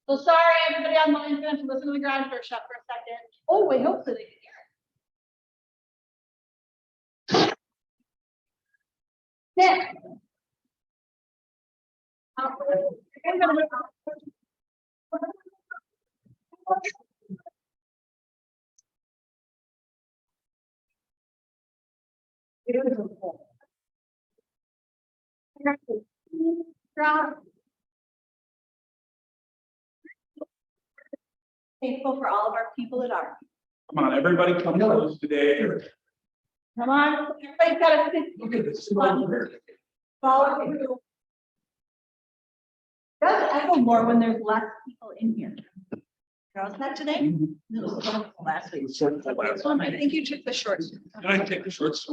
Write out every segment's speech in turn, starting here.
So sorry, everybody online is going to have to listen to the garage door shut for a second. Oh, wait, hopefully they can hear it. Nick. I'm gonna- Thankful for all of our people at ARC. Come on, everybody come close today. Come on, everybody's got to sit. Look at this. Follow through. Does echo more when there's less people in here. How's that today? Last week. I think you took the short. Can I take the shorts?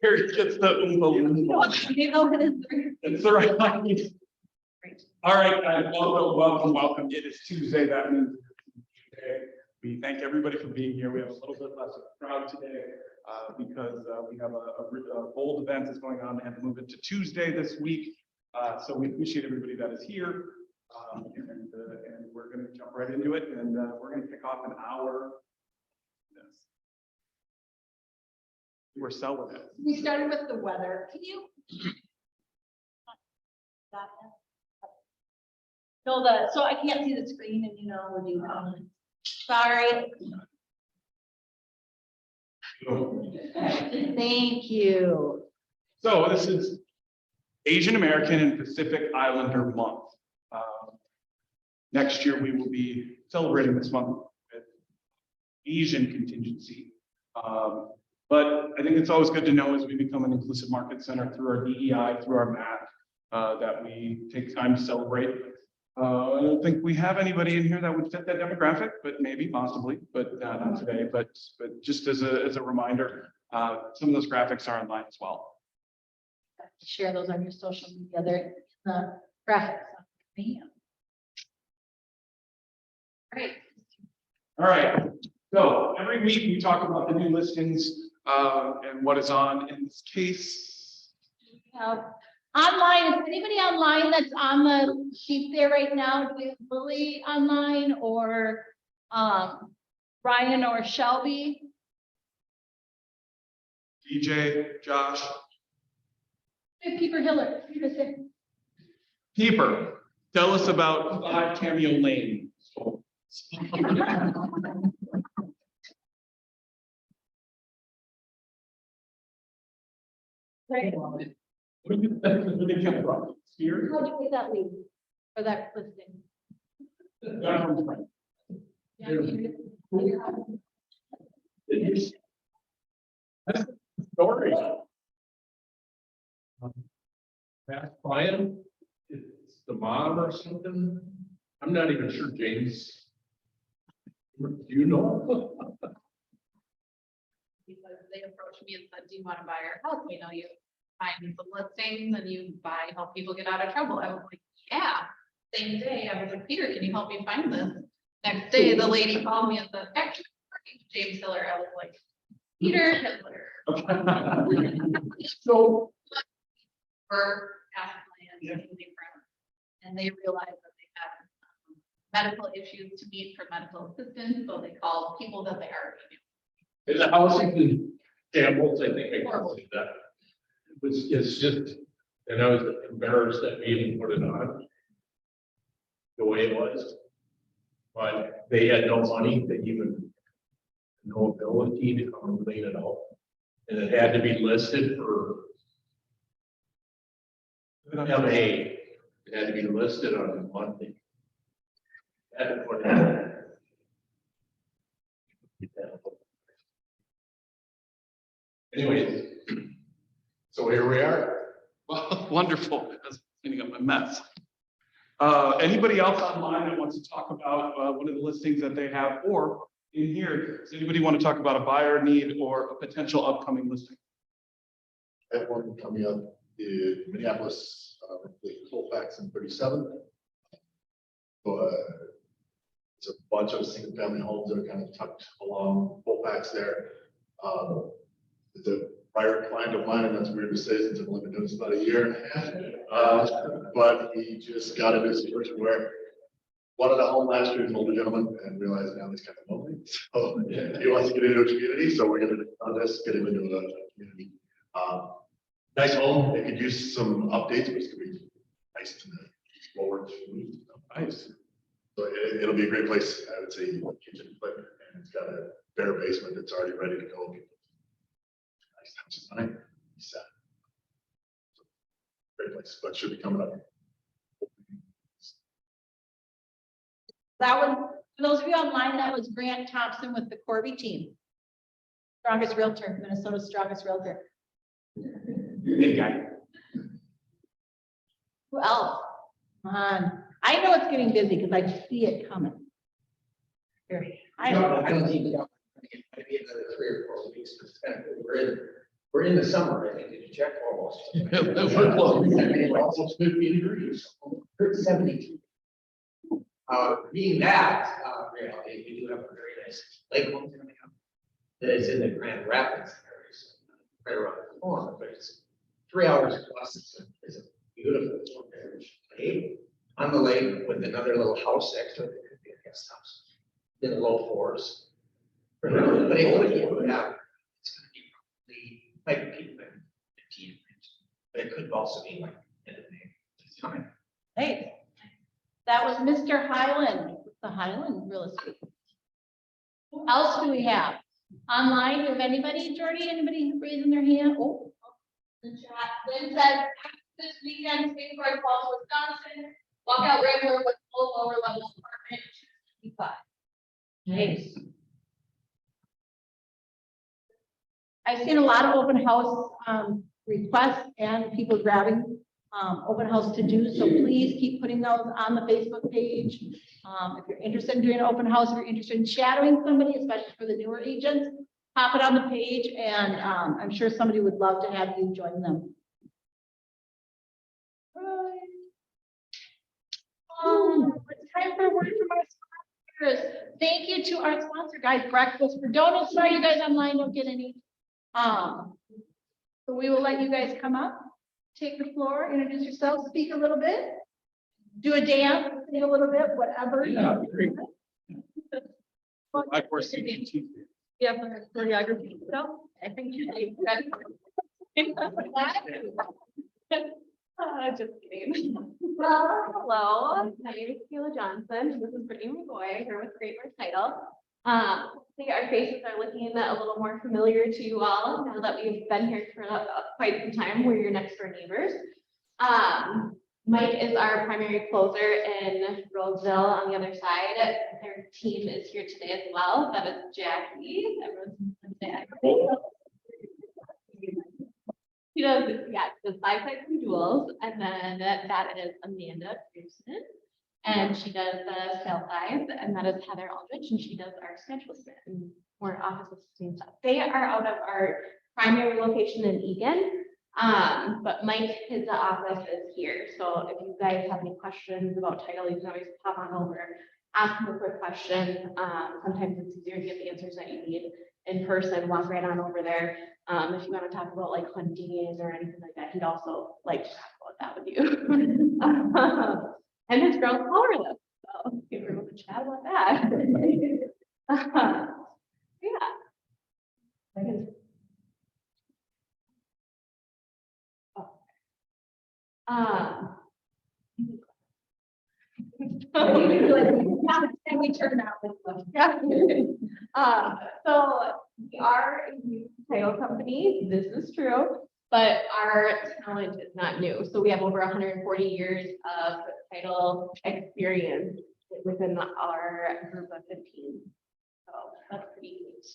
Gary gets the It's the right line. All right, guys, welcome. It is Tuesday. That means we thank everybody for being here. We have a little bit less of a crowd today because we have a bold event that's going on. They had to move it to Tuesday this week. So we appreciate everybody that is here. And we're going to jump right into it. And we're going to kick off an hour. Yes. We're selling it. We started with the weather. Can you? No, so I can't see the screen and when you sorry. Thank you. So this is Asian American and Pacific Islander Month. Next year we will be celebrating this month with Asian contingency. But I think it's always good to know as we become an inclusive market center through our DEI, through our MAT, that we take time to celebrate. I don't think we have anybody in here that would fit that demographic, but maybe possibly, but not today. But just as a reminder, some of those graphics are online as well. Share those on your social media. They're the graphics. Great. All right. So every week we talk about the new listings and what is on. In this case, online, is anybody online that's on the sheet there right now? Do we have Lily online or Ryan or Shelby? DJ, Josh. Peeper Hiller. Peeper, tell us about 5 Cameo Lane. Right. Where did they come from? Here? How'd you get that lead for that listing? Story. Ask Brian, it's the mom or something. I'm not even sure, James. Do you know? Because they approached me and said, do you want to buy our house? We know you find some listings and you buy, help people get out of trouble. I was like, yeah. Same day, I was like, Peter, can you help me find this? Next day, the lady called me and said, actually, James Hiller. I was like, Peter Hiller. So, For past plans and they realized that they had medical issues to meet for medical assistance, so they called people that they already knew. There's a house in Campbell's, I think I can see that. It's just, and I was embarrassed that we even put it on the way it was. But they had no money, they even no ability to come and clean it out. And it had to be listed for MA. It had to be listed on Monday. Had to put it in. Anyways, so here we are. well, wonderful. That's cleaning up my mess. Anybody else online that wants to talk about one of the listings that they have, or in here, does anybody want to talk about a buyer need or a potential upcoming listing? I have one coming up in Minneapolis, the Colfax and 37. So, it's a bunch of single family homes that are kind of tucked along Colfax there. The prior client of mine, and that's weird to say since I've only been doing this about a year and a half. But he just got into a situation where wanted a home last year, as an older gentleman, and realized now he's kind of lonely. So he wants to get into a community, so we're gonna do this, get him into a community. Nice home, they could use some updates, but it's gonna be nice to forward. Nice. So it'll be a great place, I would say, kitchen equipment, and it's got a bare basement that's already ready to go. Nice house design, set. Great place, but should be coming up. That was, for those of you online, that was Grant Thompson with the Corby team. Strongest Realtor, Minnesota's strongest realtor. Big guy. Who else? Come on. I know it's getting busy because I see it coming. Here, I know. I don't think we got, maybe another 3 or 4 weeks, but it's kind of, we're in the summer, I think, did you check almost? We're close. Almost 50 degrees. 72. Being that, reality, we do have a very nice lake home coming up. That is in the Grand Rapids area, right around the corner, but it's 3 hours plus, it's a beautiful lake on the lake with another little house next to it, it could be a guest house. In the low 4s. But it would, yeah, it's gonna be probably, might be like 15, but it could also be like end of May. It's fine. Hey, that was Mr. Highland, with the Highland Real Estate. Who else do we have? Online, do we have anybody, Jordy, anybody raising their hand? Oh. The chat, Lynn says, this weekend, Springboard Falls, Wisconsin, walkout regular with full lower level apartment, 255. Nice. I've seen a lot of open house requests and people grabbing open house to do, so please keep putting those on the Facebook page. If you're interested in doing an open house, if you're interested in shadowing somebody, especially for the newer agents, pop it on the page, and I'm sure somebody would love to have you join them. It's time for a word from our sponsors. Thank you to our sponsor, guys, Breakfast for Donuts. Sorry, you guys online don't get any. So we will let you guys come up, take the floor, introduce yourselves, speak a little bit, do a dance, sing a little bit, whatever. Yeah, great. I foresee. Yeah, for choreography. So I think you did. Just kidding. Well, hello, my name is Kayla Johnson. This is Brittany McCoy here with Great North Title. I think our faces are looking a little more familiar to you all now that we've been here for quite some time. We're your next door neighbors. Mike is our primary closer in Roseville on the other side. Their team is here today as well. That is Jackie. Everyone's Jackie. She does, yeah, the 5 sites and duels, and then that is Amanda Pearson. And she does the sales sides, and that is Heather Aldrich, and she does our schedule and more office assisting stuff. They are out of our primary location in Eagan. But Mike, his office is here. So if you guys have any questions about title, you can always pop on over, ask him a quick question. Sometimes it's easier to get the answers that you need in person, walk right on over there. If you want to talk about like hunting or anything like that, he'd also like to talk about that with you. And his girl's powerless, so if you're able to chat about that. Yeah. I guess. And we turn out with them. So we are a new title company. This is true, but our talent is not new. So we have over 140 years of title experience within our group of 15. So that's pretty neat.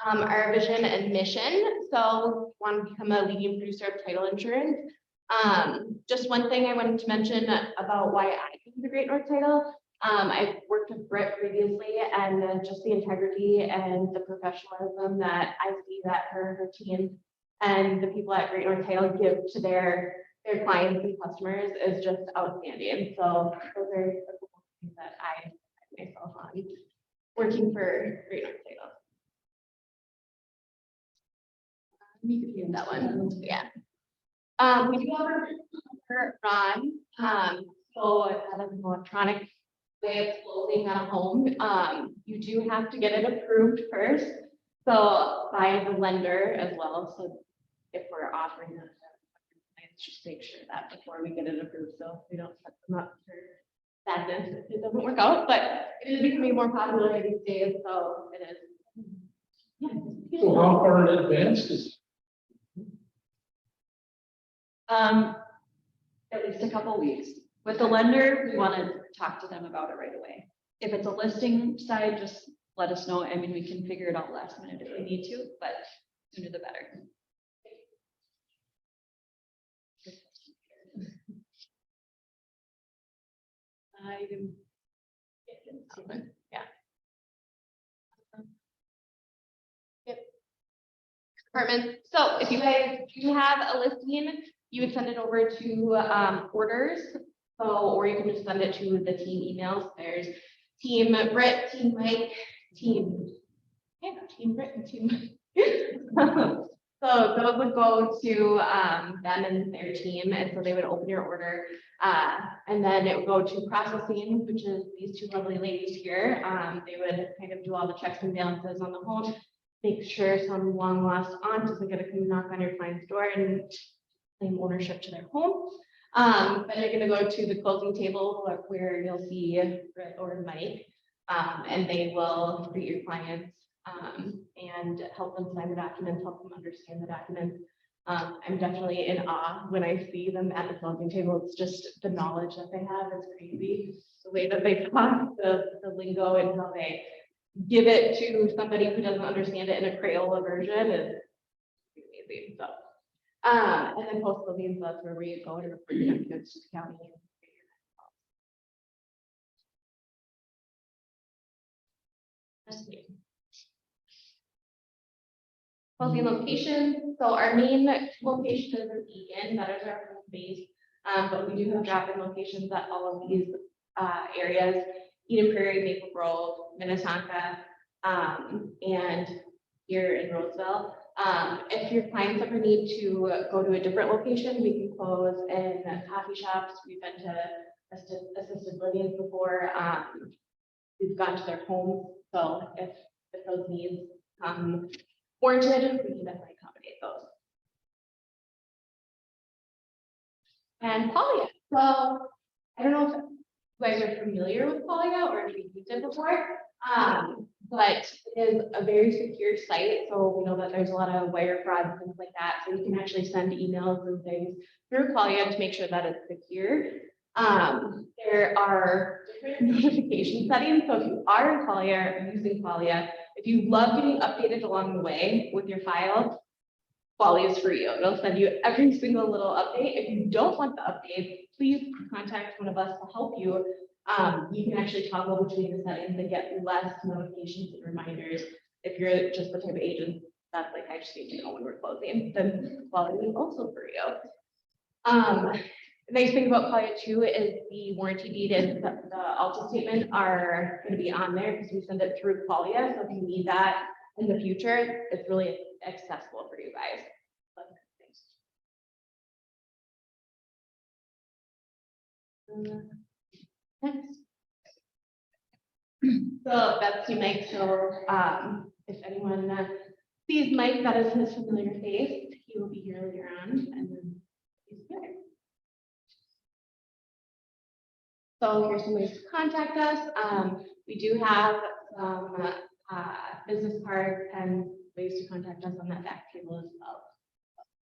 Our vision and mission. So we want to become a leading producer of title insurance. Just one thing I wanted to mention about why I came to Great North Title. I've worked with Britt previously, and then just the integrity and the professionalism that I see that her team and the people at Great North Title give to their clients and customers is just outstanding. So those are the things that I myself on working for Great North Title. You could use that one, yeah. We do have our Ron, so that is an electronic way of closing on a home. You do have to get it approved first, so by the lender as well, so if we're offering that. Just make sure that before we get it approved, so we don't set them up for sadness if it doesn't work out, but it is becoming more popular these days, so it is. Yeah. So how far in advance is? At least a couple weeks. With the lender, we want to talk to them about it right away. If it's a listing side, just let us know. I mean, we can figure it out last minute if we need to, but sooner the better. Yeah. Yep. Department, so if you guys do have a listing, you would send it over to orders. So, or you can just send it to the team emails. There's Team Britt, Team Mike, Team Britt and Team Mike. So those would go to them and their team, and so they would open your order. And then it would go to processing, which is these two lovely ladies here. They would kind of do all the checks and balances on the home, make sure some long lost aunt doesn't get to come knock on your client's door and claim ownership to their home. Then you're gonna go to the closing table where you'll see Britt or Mike, and they will greet your clients and help them sign the documents, help them understand the documents. I'm definitely in awe when I see them at the closing table. It's just the knowledge that they have is crazy. The way that they talk, the lingo and how they give it to somebody who doesn't understand it in a Crayola version is amazing. So, and then post closing, so that's where we go to report your documents to the county. Closing location, so our main location is in Eagan, that is our home base. But we do have drop-in locations at all of these areas, Eden Prairie, Maple Grove, Minnetonka, and here in Roseville. If your clients ever need to go to a different location, we can close in coffee shops. We've been to assisted living before. We've gone to their homes, so if those needs warranted, we can definitely accommodate those. And Polia, so I don't know if you guys are familiar with Polia or if you've used it before, but it is a very secure site. So we know that there's a lot of wire fraud and things like that. So you can actually send emails and things through Polia to make sure that it's secure. There are different notification settings. So if you are in Polia or using Polia, if you love getting updated along the way with your file, Polia is for you. It'll send you every single little update. If you don't want the updates, please contact one of us to help you. You can actually toggle between the settings and get less notifications and reminders. If you're just the type of agent that's like, I just need to know when we're closing, then Polia is also for you. The nice thing about Polia too is the warranty deed and the Alta statement are going to be on there because we send it through Polia. So if you need that in the future, it's really accessible for you guys. Next. So that's you, Mike. So if anyone sees Mike, that is his familiar face. He will be here later on, and then he's here. So here's some ways to contact us. We do have some business cards and ways to contact us on that back table as well.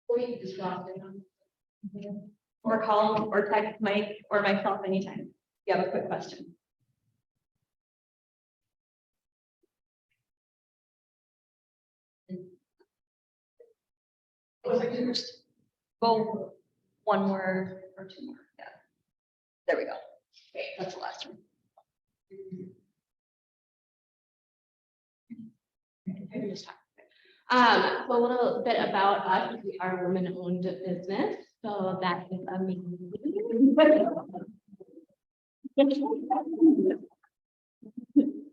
Or you can just drop it on. Or call or text Mike or myself anytime if you have a quick question. Go one more or two more. Yeah. There we go. Okay, that's the last one. I can just talk. So a little bit about us. We are a women-owned business, so that is amazing.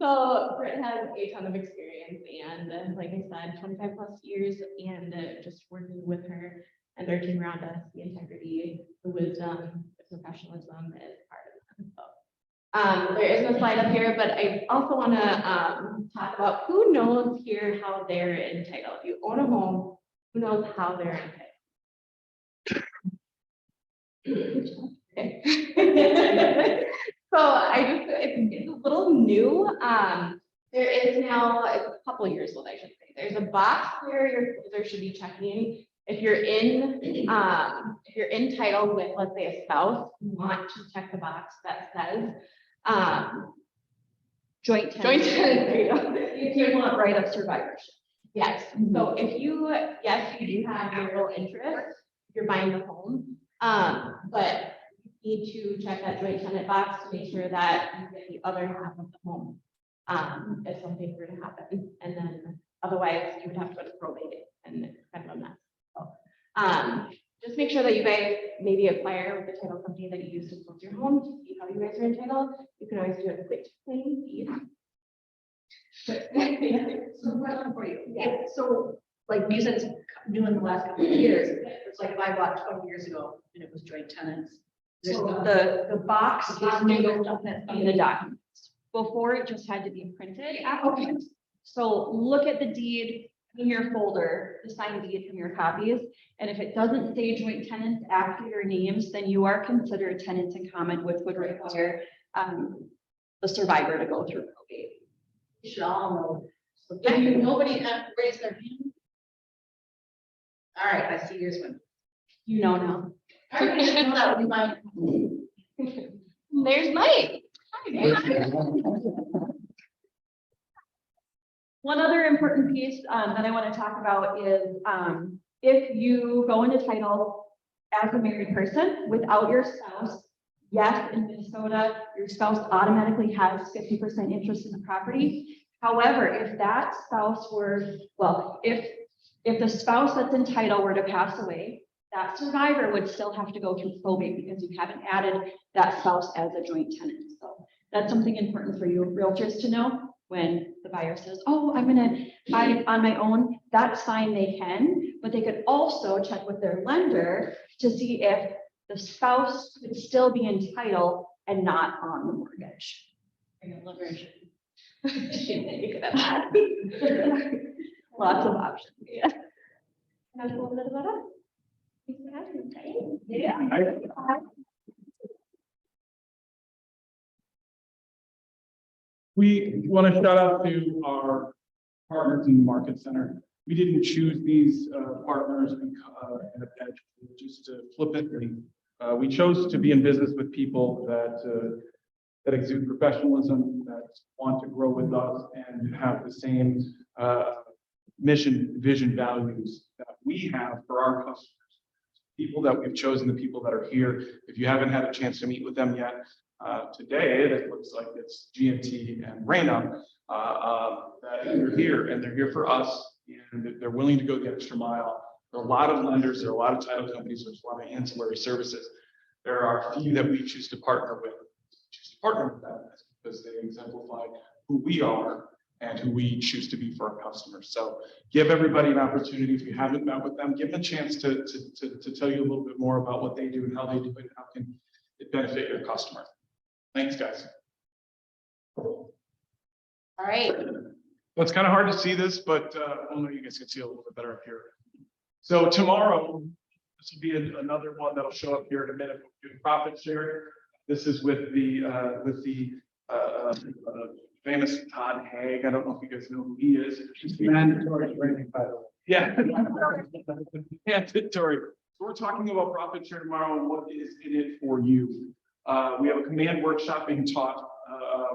So Britt has a ton of experience and like I said, 25 plus years and just working with her and their team around us, the integrity, the wisdom, the professionalism is part of them. So there is no slide up here, but I also want to talk about who knows here how they're entitled. If you own a home, who knows how they're entitled? Okay. So it's a little new. There is now a couple years old, I should say. There's a box where there should be checking. If you're in title with, let's say, a spouse, you want to check the box that says joint tenant. There you go. If you want right of survivorship. Yes, so if you, yes, you do have your real interest, you're buying the home, but you need to check that joint tenant box to make sure that you get the other half of the home. If something were to happen, and then otherwise you would have to go to probate and it's kind of a mess. So, just make sure that you guys maybe acquire with the title company that you use to close your home to see how you guys are entitled. You can always do a quick claim deed. So question for you. Yeah. So like you said, it's new in the last couple of years. It's like if I bought 20 years ago and it was joint tenants. So the box is new stuff that's in the document. Before it just had to be printed. Okay. So look at the deed in your folder, the signed deed from your copies. And if it doesn't say joint tenants after your names, then you are considered tenants in common, which would require the survivor to go through probate. You should all know. If nobody raised their hand. All right, I see yours one. You know now. All right, that would be mine. There's Mike. Hi, one other important piece that I want to talk about is if you go into title as a married person without your spouse, yes, in Minnesota, your spouse automatically has 50% interest in the property. However, if that spouse were, well, if the spouse that's in title were to pass away, that survivor would still have to go through probate because you haven't added that spouse as a joint tenant. So that's something important for you realtors to know when the buyer says, oh, I'm gonna buy on my own. That's fine, they can, but they could also check with their lender to see if the spouse could still be in title and not on the mortgage. You could have had. Lots of options. Yeah. That's a little bit about it. Thanks for having me. Yeah. We want to shout out to our partners in the Market Center. We didn't choose these partners just to flip it. We chose to be in business with people that exude professionalism, that want to grow with us and have the same mission, vision, values that we have for our customers. People that we've chosen, the people that are here. If you haven't had a chance to meet with them yet, today it looks like it's G&T and Rayna that are here, and they're here for us, and they're willing to go the extra mile. There are a lot of lenders, there are a lot of title companies, there's a lot of ancillary services. There are a few that we choose to partner with. Them because they exemplify who we are and who we choose to be for our customers. So give everybody an opportunity. If you haven't met with them, give them a chance to tell you a little bit more about what they do and how they do it, and how can it benefit your customer. Thanks, guys. All right. Well, it's kind of hard to see this, but well, no, you guys can see a little bit better up here. So tomorrow, this will be another one that'll show up here in a minute. We'll do profit share. This is with the famous Todd Haig. I don't know if you guys know who he is. He's mandatory training, by the way. Yeah. Mandatory. So we're talking about profit share tomorrow and what is in it for you. We have a command workshop being taught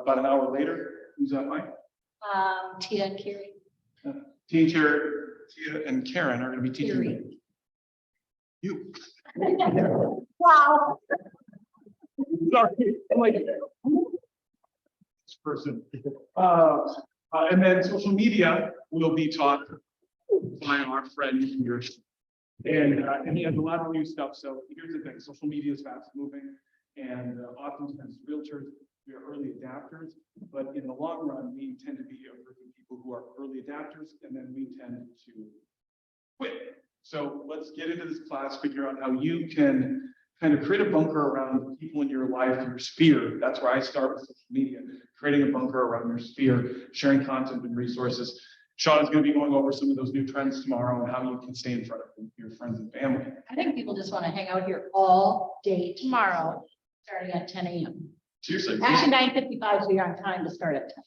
about an hour later. Who's that, Mike? Tia and Carrie. Teacher Tia and Karen are going to be teaching you. Wow. Sorry, I'm like this person. And then social media will be taught by our friend here. And he has a lot of new stuff. So here's the thing, social media is fast moving. And oftentimes realtors, we are early adapters, but in the long run, we tend to be a group of people who are early adapters, and then we tend to quit. So let's get into this class, figure out how you can kind of create a bunker around people in your life, your sphere. That's where I start with social media, creating a bunker around your sphere, sharing content and resources. Sean is going to be going over some of those new trends tomorrow and how you can stay in front of your friends and family. I think people just want to hang out here all day tomorrow, starting at 10 a.m. Seriously. Actually, 9:55, so you're on time to start at 10.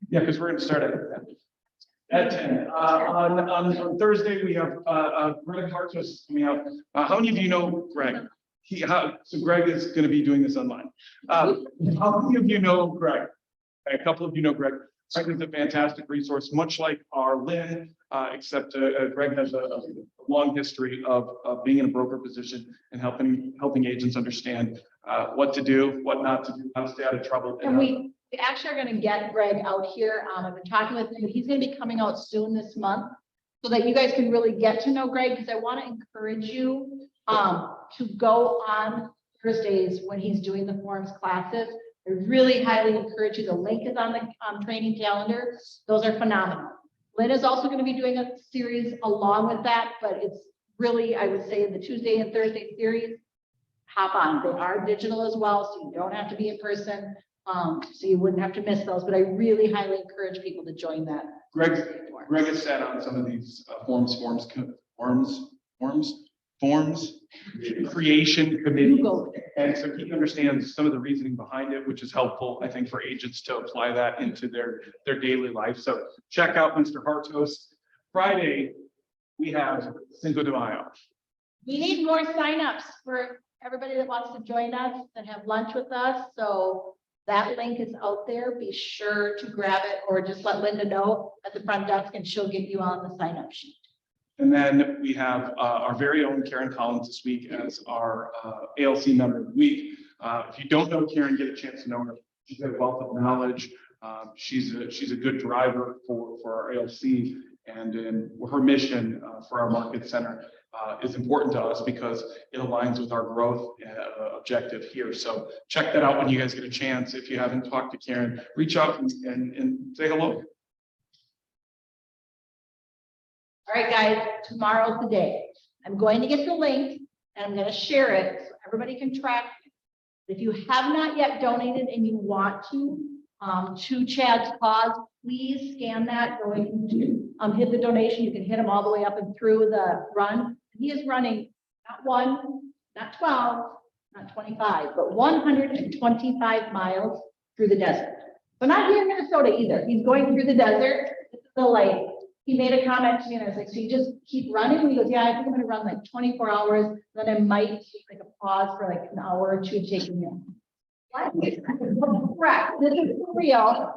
Yeah, because we're going to start at 10. On Thursday, we have Greg Hartos coming out. How many of you know Greg? So Greg is going to be doing this online. How many of you know Greg? A couple of you know Greg. Greg is a fantastic resource, much like our Lynn, except Greg has a long history of being in a broker position and helping agents understand what to do, what not to do, how to stay out of trouble. And we actually are going to get Greg out here. I've been talking with him. He's going to be coming out soon this month so that you guys can really get to know Greg, because I want to encourage you to go on Thursdays when he's doing the forums classes. I really highly encourage you. The link is on the training calendar. Those are phenomenal. Lynn is also going to be doing a series along with that, but it's really, I would say, the Tuesday and Thursday series. Hop on. They are digital as well, so you don't have to be in person. So you wouldn't have to miss those, but I really highly encourage people to join that. Greg has sat on some of these forms creation committee. You go there. And so he understands some of the reasoning behind it, which is helpful, I think, for agents to apply that into their daily life. So check out Mr. Hartos. Friday, we have Cinco de Mayo. We need more signups for everybody that wants to join us and have lunch with us. So that link is out there. Be sure to grab it, or just let Linda know at the front desk and she'll get you on the sign up sheet. And then we have our very own Karen Collins this week as our ALC member of the week. If you don't know Karen, get a chance to know her. She's got a wealth of knowledge. She's a good driver for our ALC, and her mission for our market center is important to us because it aligns with our growth objective here. So check that out when you guys get a chance. If you haven't talked to Karen, reach out and say hello. All right, guys, tomorrow's the day. I'm going to get the link and I'm going to share it so everybody can track it. If you have not yet donated and you want to Chad's cause, please scan that, go into hit the donation. You can hit him all the way up and through the run. He is running not 1, not 12, not 25, but 125 miles through the desert. So not here in Minnesota either. He's going through the desert. It's the lake. He made a comment to me and I was like, so you just keep running? And he goes, yeah, I think I'm gonna run like 24 hours. Then I might take like a pause for like an hour or two to take a nap. Correct, this is for real.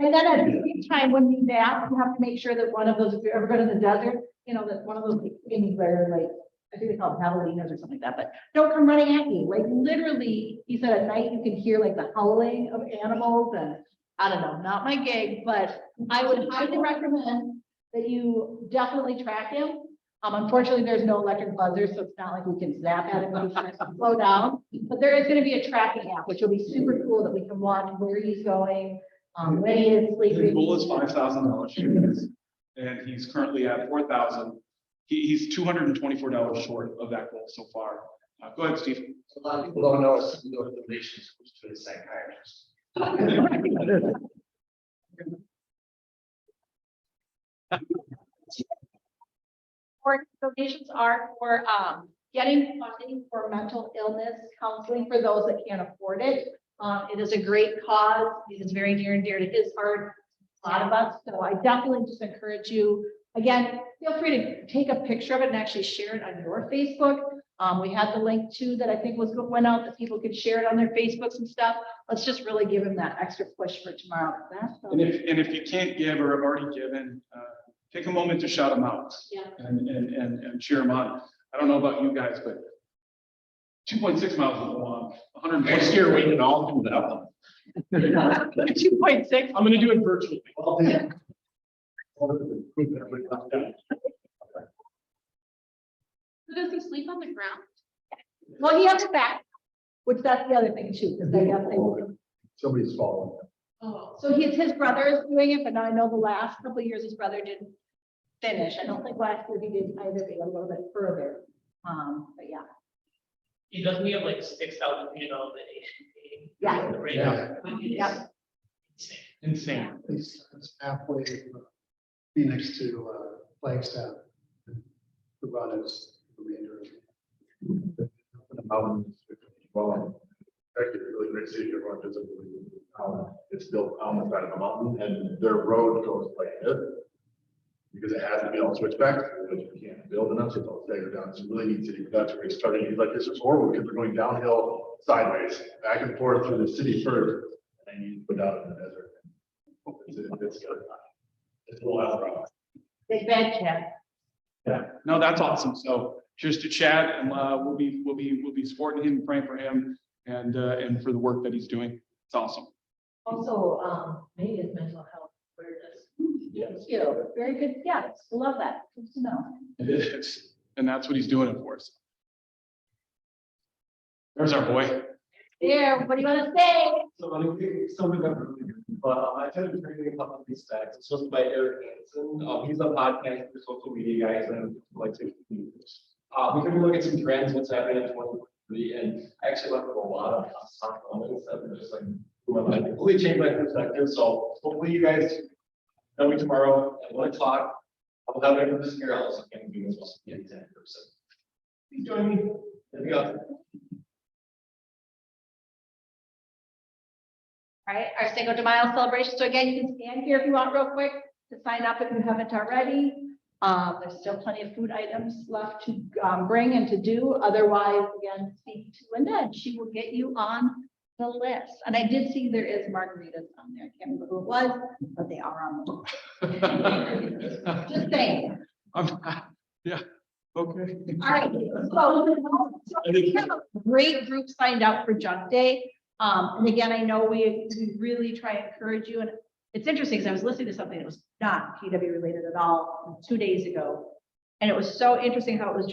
And then at the same time, when you nap, you have to make sure that one of those, if you ever go to the desert, you know, that one of those things where like, I think they call it javelinas or something like that, but don't come running at you. Like literally, he said at night you can hear like the howling of animals, and I don't know, not my gig, but I would highly recommend that you definitely track him. Unfortunately, there's no electric buzzer, so it's not like we can zap at him and slow down. But there is going to be a tracking app, which will be super cool that we can watch where he's going, when he is His sleeping. goal is $5,000, and he's currently at 4,000. He's $224 short of that goal so far. Go ahead, Steve. A lot of people don't know it's no donations to a psychiatrist. Or donations are for getting funding for mental illness counseling for those that can't afford it. It is a great cause. It is very near and dear to his heart, a lot of us. So I definitely just encourage you. Again, feel free to take a picture of it and actually share it on your Facebook. We had the link too that I think went out that people could share it on their Facebooks and stuff. Let's just really give him that extra push for tomorrow. And if you can't give or have already given, take a moment to shout them out. Yeah. And cheer them on. I don't know about you guys, but 2.6 miles is a long. 100. Next year, we can all do that one. 2.6. I'm gonna do it virtually. So does he sleep on the ground? Well, he has a back. which that's the other thing too, because I guess they. Somebody's fallen. Oh, So his brother is doing it, but now I know the last couple of years his brother didn't finish. I don't think last year he did either, be a little bit further. But yeah. He doesn't have like 6,000 feet on the Asian. Yeah. The rate. Yeah. Insane. It's halfway from Phoenix to Flagstaff. The run is the remainder. The mountains, well, actually, a really great city, everyone visit. It's built on the side of a mountain and their road goes like this. Because it has to be on switchback, but you can't build enough, so it's all staggered down. It's a really neat city. That's where he started. He's like, this is horrible because we're going downhill sideways, back and forth through the city first. And then you put out in the desert. It's good. It's a little out of Big bad Chad. Yeah, no, that's awesome. So cheers to Chad, and we'll be supporting him, praying for him, and for the work that he's doing. It's awesome. Also, maybe it's mental health awareness. Yes. Thank you. Very good. Yeah, love that. Good to know. It is, and that's what he's doing it for us. There's our boy. There, what do you want to say? So I think some of them, really good, but I attended training a couple of these stacks. It's hosted by Eric Hansen. He's a podcast for social media guys and like 60 years. We can look at some trends, what's happening in 2023, and I actually left with a lot of stock comments that were just like, completely changed my perspective. So hopefully you guys know me tomorrow at 1 o'clock. I'll have it this year. I'll also can do this also in 10%. Please join me. There we go. All right, our Cinco de Mayo celebration. So again, you can stand here if you want real quick to sign up if you haven't already. There's still plenty of food items left to bring and to do. Otherwise, again, speak to Linda and she will get you on the list. And I did see there is margaritas on there. I can't remember who it was, but they are on the list. Just saying. Yeah, okay. All right, so we have a great group signed up for Junk Day. And again, I know we really try and encourage you, and it's interesting because I was listening to something that was not PW related at all 2 days ago. And it was so interesting how it was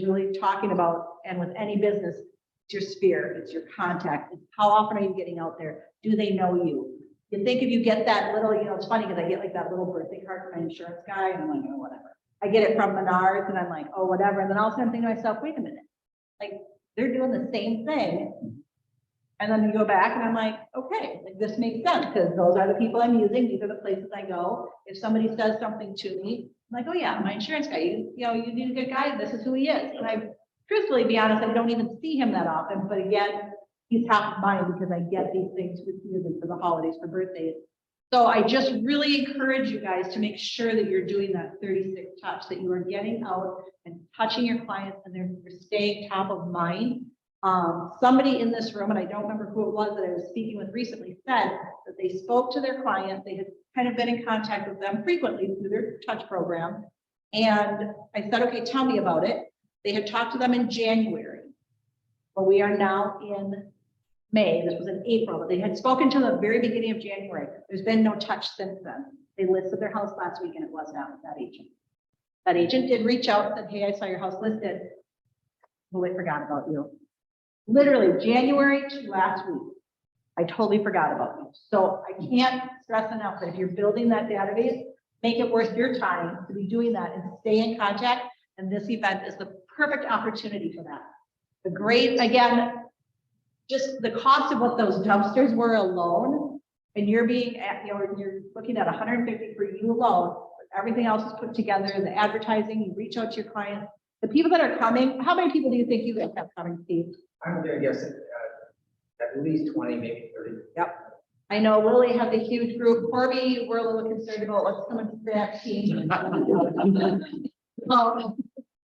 really talking about, and with any business, it's your sphere, it's your contact, it's how often are you getting out there? Do they know you? You think if you get that little, it's funny because I get like that little birthday card from my insurance guy, and I'm like, oh, whatever. I get it from Menards, and I'm like, oh, whatever. And then all of a sudden I'm thinking to myself, wait a minute, like they're doing the same thing. And then you go back and I'm like, okay, like this makes sense because those are the people I'm using. These are the places I go. If somebody says something to me, I'm like, oh yeah, my insurance guy, you need a good guy. This is who he is. And I truthfully be honest, I don't even see him that often, but again, he's top of mind because I get these things with music for the holidays, for birthdays. So I just really encourage you guys to make sure that you're doing that 36 touch, that you are getting out and touching your clients and they're staying top of mind. Somebody in this room, and I don't remember who it was that I was speaking with recently, said that they spoke to their client. They had kind of been in contact with them frequently through their touch program. And I said, okay, tell me about it. They had talked to them in January, but we are now in May. This was in April, but they had spoken to the very beginning of January. There's been no touch since then. They listed their house last week and it was not with that agent. That agent did reach out and said, hey, I saw your house listed. Well, we forgot about you. Literally January to last week, I totally forgot about you. So I can't stress enough that if you're building that database, make it worth your time to be doing that and stay in contact. And this event is the perfect opportunity for that. The great, again, just the cost of what those dumpsters were alone, and you're being at, you're looking at 150 for you alone. Everything else is put together, the advertising, you reach out to your clients. The people that are coming, how many people do you think you guys have coming, Steve? I'm gonna guess at least 20, maybe 30. Yep. I know Lily has a huge group. Corby, we're a little concerned about what's coming to that team.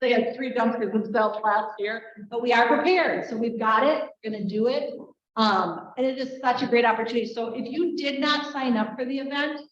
They had 3 dumpsters themselves last year, but we are prepared. So we've got it, we're gonna do it. And it is such a great opportunity. So if you did not sign up for the event,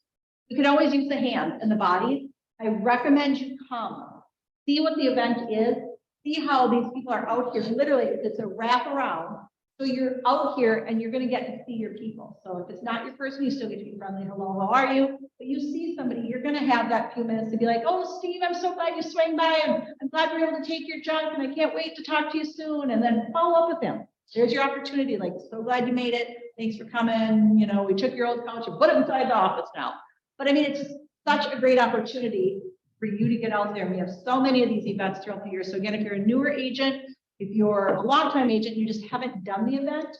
you can always use the hands and the bodies. I recommend you come, see what the event is, see how these people are out here. Literally, it's a wrap around. So you're out here and you're going to get to see your people. So if it's not your person, you still get to be friendly. Hello, how are you? But you see somebody, you're going to have that few minutes to be like, oh, Steve, I'm so glad you swung by and I'm glad we were able to take your junk and I can't wait to talk to you soon. And then follow up with them. There's your opportunity, like, so glad you made it. Thanks for coming. You know, we took your old couch and put it inside the office now. But I mean, it's such a great opportunity for you to get out there. We have so many of these events throughout the year. So again, if you're a newer agent, if you're a longtime agent, you just haven't done the event,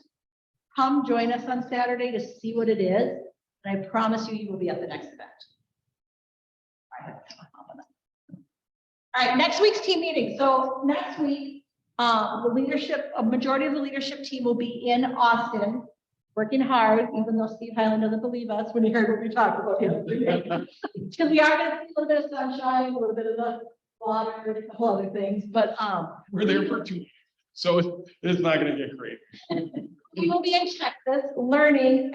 come join us on Saturday to see what it is. And I promise you, you will be at the next event. All right, next week's team meeting. So next week, the leadership, a majority of the leadership team will be in Austin, working hard, even though Steve Highland doesn't believe us when he heard what we talked about him. Because we are gonna see a little bit of sunshine, a little bit of the water, and a couple other things, but We're there for 2 weeks, so it's not gonna get great. we will be in Texas, learning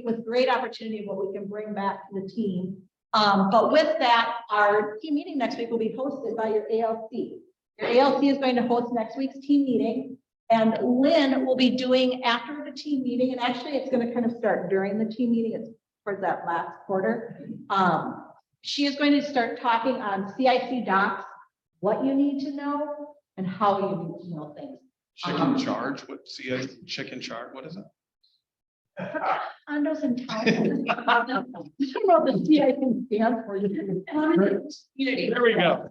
with great opportunity of what we can bring back to the team. But with that, our team meeting next week will be hosted by your ALC. Your ALC is going to host next week's team meeting, and Lynn will be doing after the team meeting, and actually it's going to kind of start during the team meeting. It's towards that last quarter. She is going to start talking on CIC docs, what you need to know and how you need to know things. Chicken charge, what, chicken charge, what is it? Condos and towns. I don't know what the CIC stands for. Community. There we go.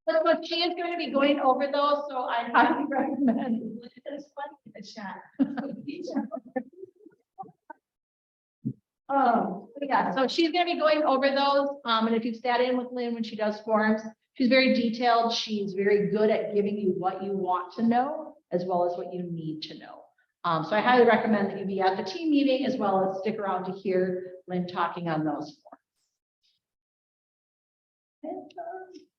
But she is going to be going over those, so I highly recommend. It's funny in the chat. But yeah, so she's going to be going over those. And if you've sat in with Lynn when she does forums, she's very detailed. She's very good at giving you what you want to know, as well as what you need to know. So I highly recommend that you be at the team meeting as well as stick around to hear Lynn talking on those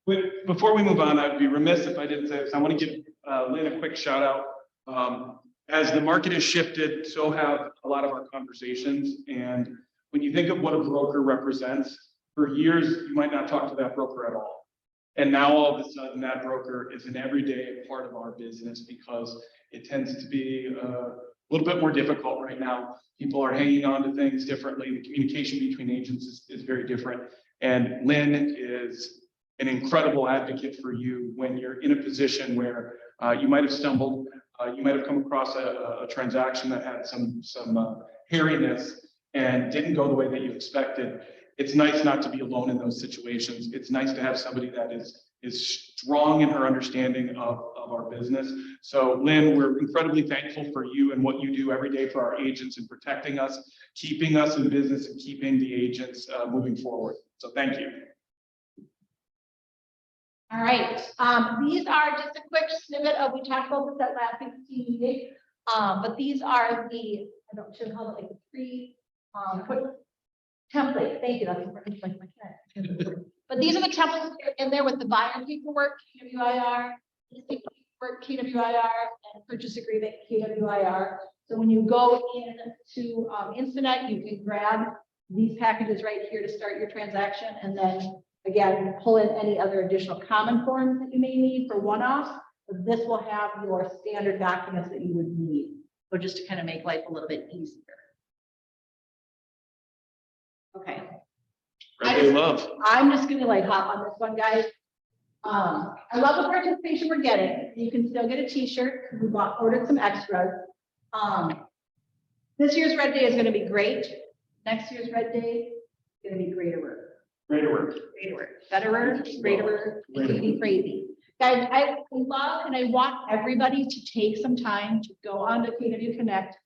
forums. Before we move on, I'd be remiss if I didn't say this. I want to give Lynn a quick shout out. As the market has shifted, so have a lot of our conversations. And when you think of what a broker represents, for years, you might not talk to that broker at all. And now all of a sudden that broker is an everyday part of our business because it tends to be a little bit more difficult right now. People are hanging on to things differently. The communication between agents is very different. And Lynn is an incredible advocate for you when you're in a position where you might have stumbled, you might have come across a transaction that had some hairiness and didn't go the way that you expected. It's nice not to be alone in those situations. It's nice to have somebody that is strong in her understanding of our business. So Lynn, we're incredibly thankful for you and what you do every day for our agents and protecting us, keeping us in business and keeping the agents moving forward. So thank you. All right, these are just a quick snippet of, we talked about this at last week's team meeting, but these are the, I don't should call it like the quick template. Thank you. That's but these are the templates in there with the buyer paperwork, KWIR, listing paperwork, KWIR, and purchase agreement, KWIR. So when you go into Instinet, you can grab these packages right here to start your transaction, and then again, pull in any other additional common forms that you may need for one-offs. This will have your standard documents that you would need. So just to kind of make life a little bit easier. Okay. I'm just gonna like hop on this one, guys. I love the participation we're getting. You can still get a t-shirt because we ordered some extras. This year's Red Day is going to be great. Next year's Red Day is going to be greater. Greater work. Greater, crazy. Guys, I love and I want everybody to take some time to go on to KW Connect,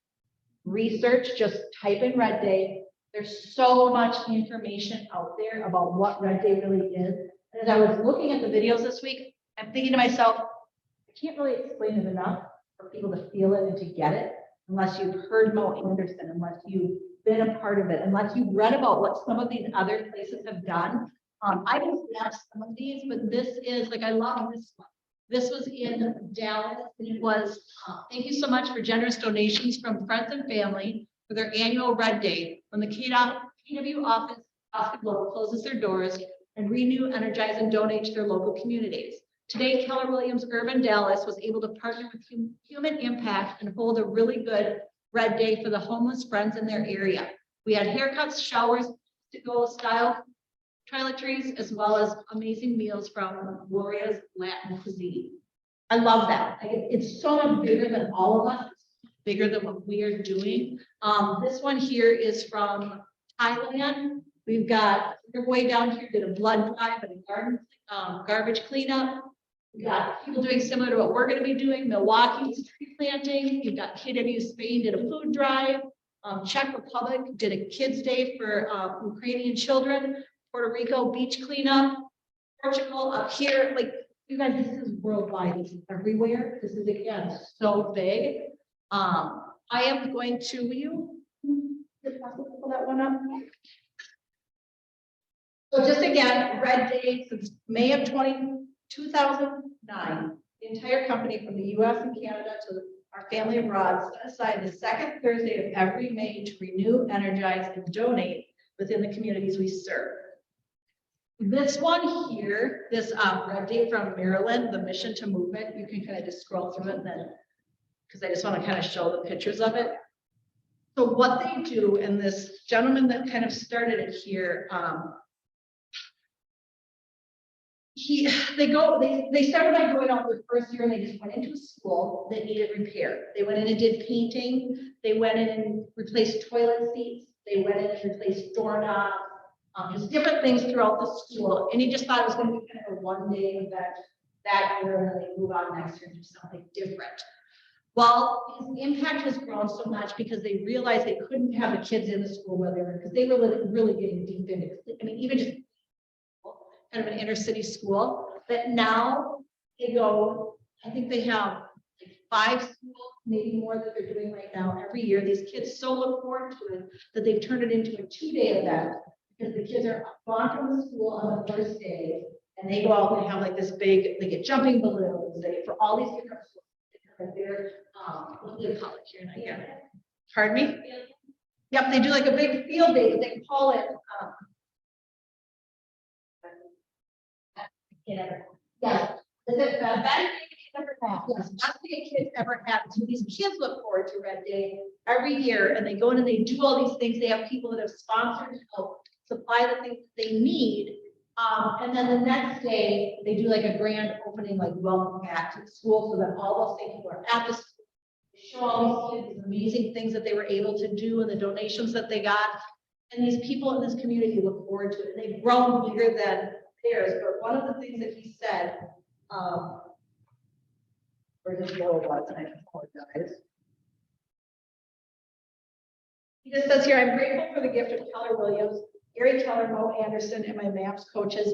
research, just type in Red Day. There's so much information out there about what Red Day really is. And as I was looking at the videos this week, I'm thinking to myself, I can't really explain it enough for people to feel it and to get it unless you've heard Mo Anderson, unless you've been a part of it, unless you've read about what some of these other places have done. I can snap some of these, but this is like, I love this one. This was in Dallas, and it was, thank you so much for generous donations from friends and family for their annual Red Day, when the KW office hospital closes their doors and renew, energize, and donate to their local communities. Today, Keller Williams Urban Dallas was able to partner with Human Impact and hold a really good Red Day for the homeless friends in their area. We had haircuts, showers, to-go style toiletries, as well as amazing meals from Gloria's Latin Cuisine. I love that. It's so much bigger than all of us, It's bigger than what we are doing. This one here is from Thailand. We've got, we're way down here, did a blood drive and a garden, garbage cleanup. We got people doing similar to what we're gonna be doing, Milwaukee's tree planting. You've got KW Spain did a food drive. Czech Republic did a kids' day for Ukrainian children. Puerto Rico beach cleanup. Portugal up here, like, you guys, this is worldwide, this is everywhere. This is again, so big. I am going to, will you? Is it possible to pull that one up? So just again, Red Day since May of 2009, the entire company from the US and Canada to our family abroad set aside the second Thursday of every May to renew, energize, and donate within the communities we serve. This one here, this Red Day from Maryland, the Mission to Movement, you can kind of just scroll through it and then, because I just want to kind of show the pictures of it. So what they do, and this gentleman that kind of started it here, they started by going out the first year and they just went into a school that needed repair. They went in and did painting. They went in and replaced toilet seats. They went in and replaced doorknobs, just different things throughout the school. And he just thought it was going to be kind of a one-day event that year and then they move on next year and do something different. Well, his impact has grown so much because they realized they couldn't have the kids in the school where they were, because they were really getting deep into, I mean, even just kind of an inner city school, but now they go, I think they have like 5 schools, maybe more that they're doing right now every year. These kids so look forward to it that they've turned it into a 2-day event because the kids are gone from the school on the first day and they go out and have like this big, they get jumping balloons, they, for all these different schools. They're, what do they call it here? Pardon me? Yep, they do like a big field day, but they call it, yes, is it the best day kids ever had? Yes, best day kids ever had. So these kids look forward to Red Day every year, and they go in and they do all these things. They have people that have sponsored to help supply the things they need. And then the next day, they do like a grand opening, like welcome back to the school, so that all those same people are at the school. They show all these kids these amazing things that they were able to do and the donations that they got. And these people in this community look forward to it. They've grown bigger than theirs. But one of the things that he said, where his logo was, and I apologize. He just says here, I'm grateful for the gift of Keller Williams, Gary Keller, Mo Anderson, and my MAPS coaches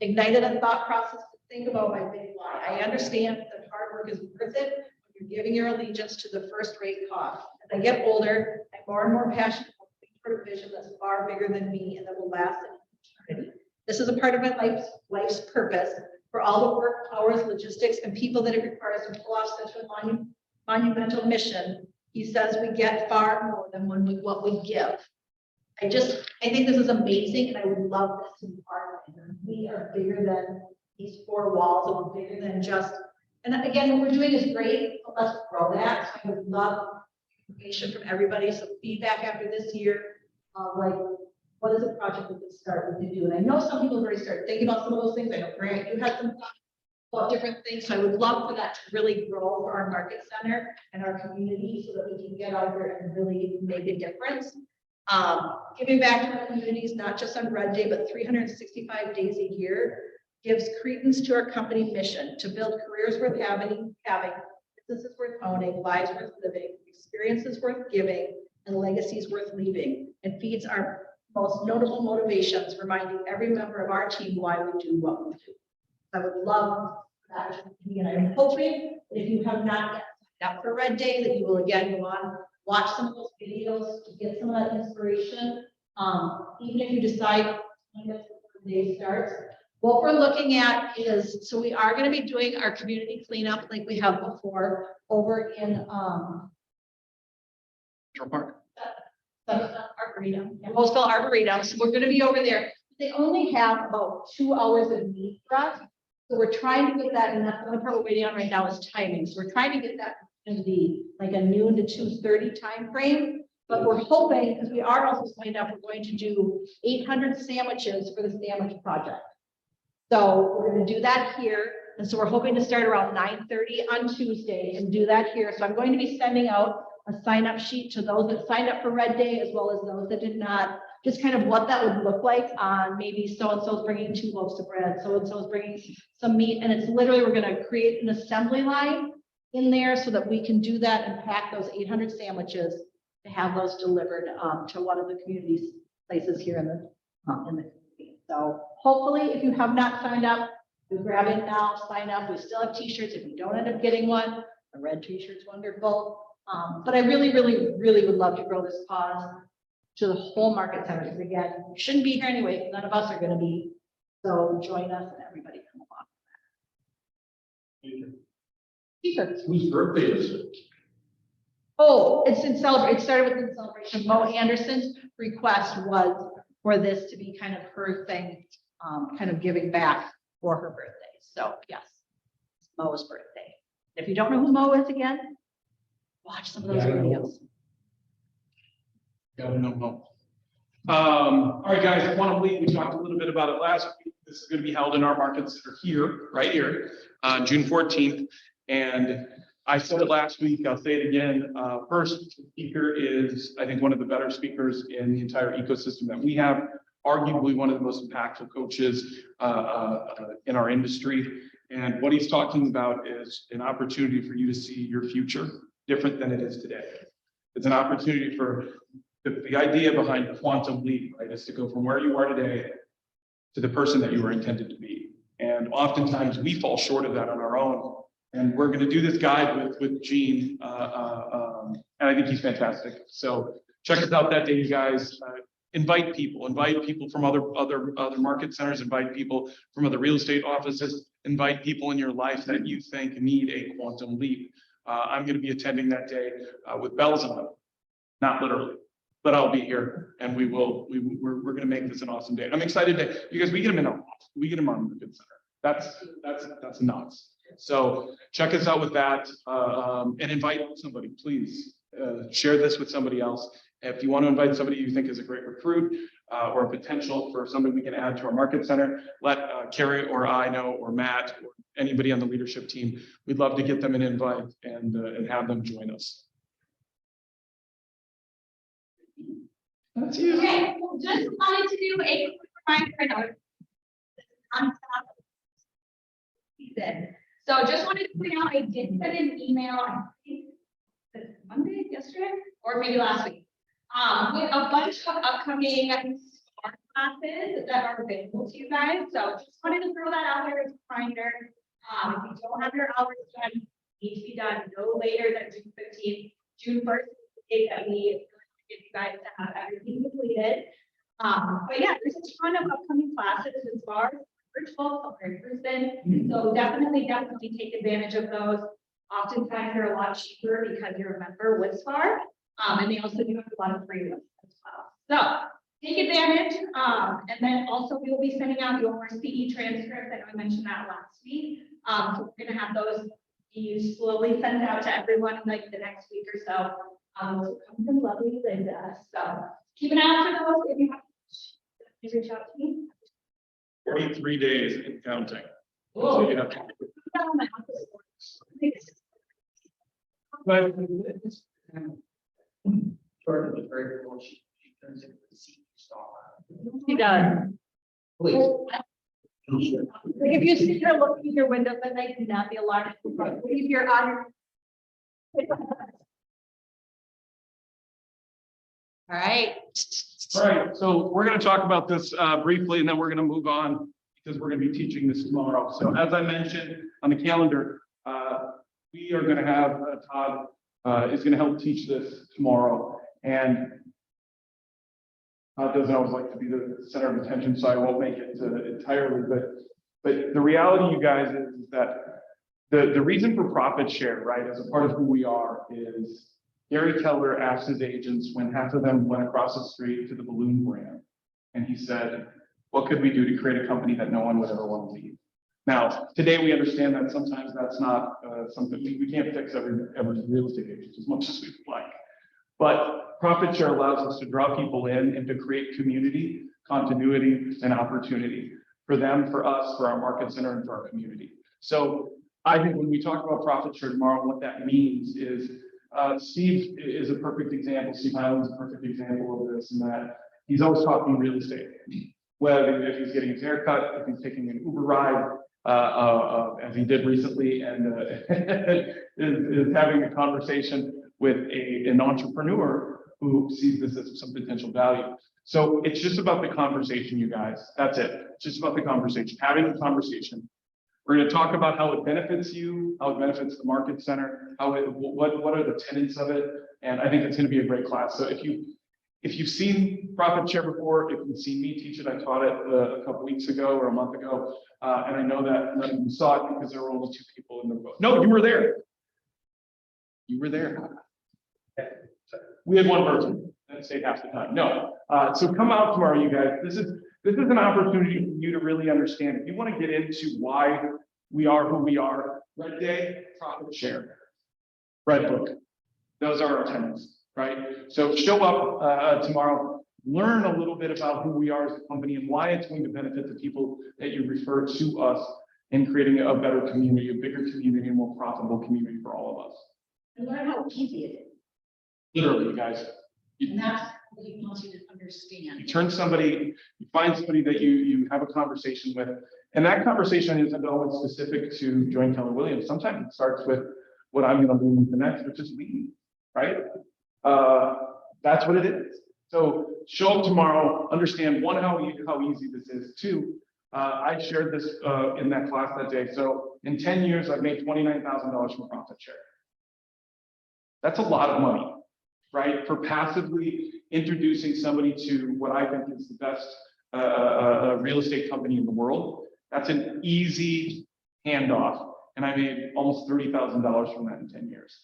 ignited a thought process to think about my big why. I understand that hard work is worth it when you're giving your allegiance to the first-rate cause. As I get older, I'm more and more passionate about a vision that's far bigger than me and that will last an eternity. This is a part of my life's purpose. For all the work, hours, logistics, and people that it requires to pull off such a monumental mission, he says we get far more than what we give. I think this is amazing, and I would love this to be part of it. We are bigger than these 4 walls, and we're bigger than just, and again, what we're doing is great, but let's grow that. So I would love information from everybody, some feedback after this year, like, what is a project we could start, we could do? And I know some people have already started thinking about some of those things. I know Grant, you had some thoughts about different things. So I would love for that to really grow for our market center and our community so that we can get out there and really make a difference. Giving back to our communities, not just on Red Day, but 365 days a year, gives credence to our company mission to build careers worth having, businesses worth owning, lives worth living, experiences worth giving, and legacies worth leaving, and feeds our most notable motivations, reminding every member of our team why we do what we do. I would love that to be, and I'm hoping that if you have not yet signed up for Red Day, that you will again go on, watch some of those videos to get some of that inspiration. Even if you decide when the day starts, what we're looking at is, so we are going to be doing our community cleanup like we have before over in Park. Arboretum, Roseville Arboretum. So we're going to be over there. They only have about 2 hours of meet for us. So we're trying to get that, and that's the only part we're waiting on right now is timing. So we're trying to get that in the like a noon to 2:30 time frame. But we're hoping, because we are also signed up, we're going to do 800 sandwiches for the sandwich project. So we're going to do that here. And so we're hoping to start around 9:30 on Tuesday and do that here. So I'm going to be sending out a sign-up sheet to those that signed up for Red Day as well as those that did not. Just kind of what that would look like on maybe so-and-so's bringing 2 loaves of bread, so-and-so's bringing some meat. And it's literally, we're gonna create an assembly line in there so that we can do that and pack those 800 sandwiches to have those delivered to one of the community's places here in the community. So hopefully, if you have not signed up, you grab it now, sign up. We still have t-shirts. If you don't end up getting one, a red t-shirt's wonderful. But I really, really, really would love to grow this cause to the whole market center. Because again, you shouldn't be here anyway, 'cause none of us are gonna be. So join us and everybody come along. T-shirts. Whose birthday is it? Oh, it's in celebration, it started with the celebration. Mo Anderson's request was for this to be kind of her thing, kind of giving back for her birthday. So yes, it's Mo's birthday. If you don't know who Mo is again, watch some of those Yeah, I know. videos. Yeah, no. All right, guys, Quantum Leap, we talked a little bit about it last week. This is going to be held in our market center here, right here, on June 14th. And I said it last week, I'll say it again. First speaker is, I think, one of the better speakers in the entire ecosystem that we have, arguably one of the most impactful coaches in our industry. And what he's talking about is an opportunity for you to see your future different than it is today. It's an opportunity for the idea behind Quantum Leap, right, is to go from where you are today to the person that you were intended to be. And oftentimes we fall short of that on our own. And we're going to do this guide with Gene, and I think he's fantastic. So check us out that day, you guys. Invite people from other market centers, invite people from other real estate offices, invite people in your life that you think need a quantum leap. I'm going to be attending that day with bells on, not literally, but I'll be here, and we're going to make this an awesome day. I'm excited because we get them on the good center. That's nuts. So check us out with that, and invite somebody, please. Share this with somebody else. If you want to invite somebody you think is a great recruit or a potential for somebody we can add to our market center, let Carrie or I know, or Matt, or anybody on the leadership team. We'd love to get them an invite and have them join us. That's you. Okay, well, just wanted to do a quick reminder. So just wanted to point out, I did send an email, I think, Monday, yesterday, or maybe last week, with a bunch of upcoming SPARK classes that are available to you guys. So just wanted to throw that out there as a reminder. If you don't have your hours done, it needs to be done no later than June 15th. June 1st is the date that we get you guys to have everything completed. But yeah, there's a ton of upcoming classes as far as virtual or in person. So definitely take advantage of those. Oftentimes they're a lot cheaper because you're a member with SPARK. And they also do have a lot of free ones as well. So take advantage. And then also we will be sending out your CE transcripts. I know I mentioned that last week. So we're gonna have those be slowly sent out to everyone in like the next week or so. Those will come from lovely Linda. So keep an eye out for those. If you have, please reach out to me. 43 days and counting. Whoa. So you have to- Jordan was very cool. She turns into the CE star. He does. Please. Like if you sit here looking at your windows at night, do not be alarmed. If you're on your. All right. All right, so we're going to talk about this briefly, and then we're going to move on because we're going to be teaching this tomorrow. So as I mentioned on the calendar, we are going to have Todd is going to help teach this tomorrow. And Todd doesn't always like to be the center of attention, so I won't make it entirely. But the reality, you guys, is that the reason for profit share, right, as a part of who we are, is Gary Keller asked his agents when half of them went across the street to the balloon brand. And he said, what could we do to create a company that no one would ever want to leave? Now, today we understand that sometimes that's not something we can't fix every real estate agent as much as we would like. But profit share allows us to draw people in and to create community, continuity, and opportunity for them, for us, for our market center, and for our community. So I think when we talk about profit share tomorrow, what that means is, Steve is a perfect example. Steve Highland's a perfect example of this, and that he's always taught me real estate. Whether if he's getting his hair cut, if he's taking an Uber ride, as he did recently, and is having a conversation with an entrepreneur who sees this as some potential value. So it's just about the conversation, you guys. That's it. It's just about the conversation, having the conversation. We're going to talk about how it benefits you, how it benefits the market center, what are the tenets of it, and I think it's going to be a great class. So if you've seen profit share before, if you've seen me teach it, I taught it a couple weeks ago or a month ago, and I know that none of you saw it because there were only 2 people in the room. No, you were there. You were there. We had 1 person that stayed half the time. No, so come out tomorrow, you guys. This is an opportunity for you to really understand. If you want to get into why we are who we are, Red Day, profit share, Red Book. Those are our tenets, right? So show up tomorrow, learn a little bit about who we are as a company and why it's going to benefit the people that you refer to us in creating a better community, a bigger community, a more profitable community for all of us. And learn how easy it is. Literally, you guys. And that's what he wants you to understand. You turn somebody, you find somebody that you have a conversation with, and that conversation isn't always specific to Joint Keller Williams. Sometimes it starts with what I'm going to do with the next, which is lead, right? That's what it is. So show up tomorrow, understand 1, how easy this is. 2, I shared this in that class that day. So in 10 years, I've made $29,000 from profit share. That's a lot of money, right? For passively introducing somebody to what I think is the best real estate company in the world. That's an easy handoff. And I made almost $30,000 from that in 10 years.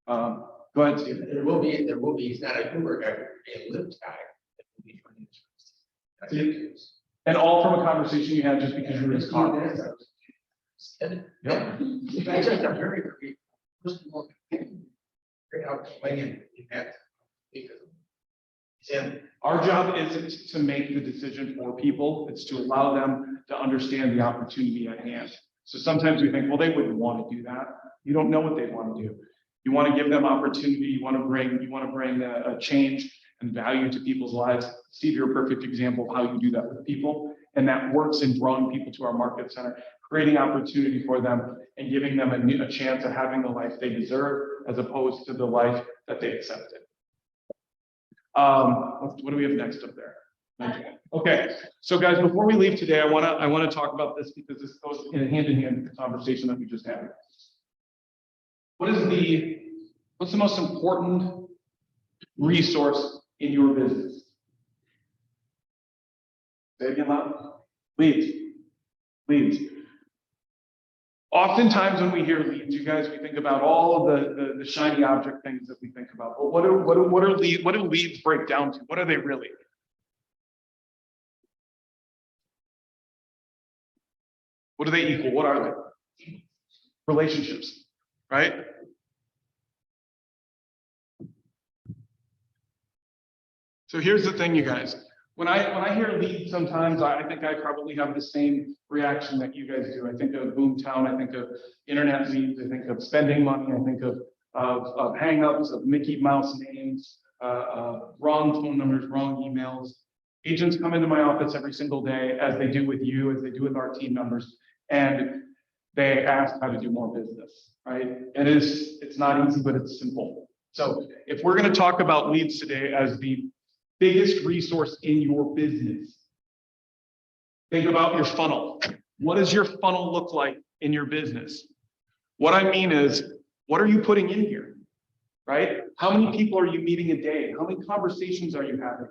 Go ahead, Steve. There will be, he's not a Uber guy, a Lyft guy. That's it. And all from a conversation you had just because you were in his car. Yep. You guys are very, very, first of all, very outstanding in that. Because Our job isn't to make the decision for people, it's to allow them to understand the opportunity at hand. So sometimes we think, well, they wouldn't want to do that. You don't know what they want to do. You want to give them opportunity, you want to bring a change and value to people's lives. Steve, you're a perfect example of how you do that with people. And that works in drawing people to our market center, creating opportunity for them and giving them a chance of having the life they deserve as opposed to the life that they accepted. What do we have next up there? Okay, so guys, before we leave today, I want to talk about this because this goes hand in hand with the conversation that we just had. What's the most important resource in your business? Say it again loud. Leads. Leads. Oftentimes when we hear leads, you guys, we think about all of the shiny object things that we think about. But what do leads break down to? What are they really? What do they equal? What are they? Relationships, right? So here's the thing, you guys. When I hear leads, sometimes I think I probably have the same reaction that you guys do. I think of Boomtown, I think of internet leads, I think of spending money, I think of hangups, of Mickey Mouse names, wrong phone numbers, wrong emails. Agents come into my office every single day, as they do with you, as they do with our team members, and they ask how to do more business, right? It's not easy, but it's simple. So if we're going to talk about leads today as the biggest resource in your business, think about your funnel. What does your funnel look like in your business? What I mean is, what are you putting in here, right? How many people are you meeting a day? How many conversations are you having?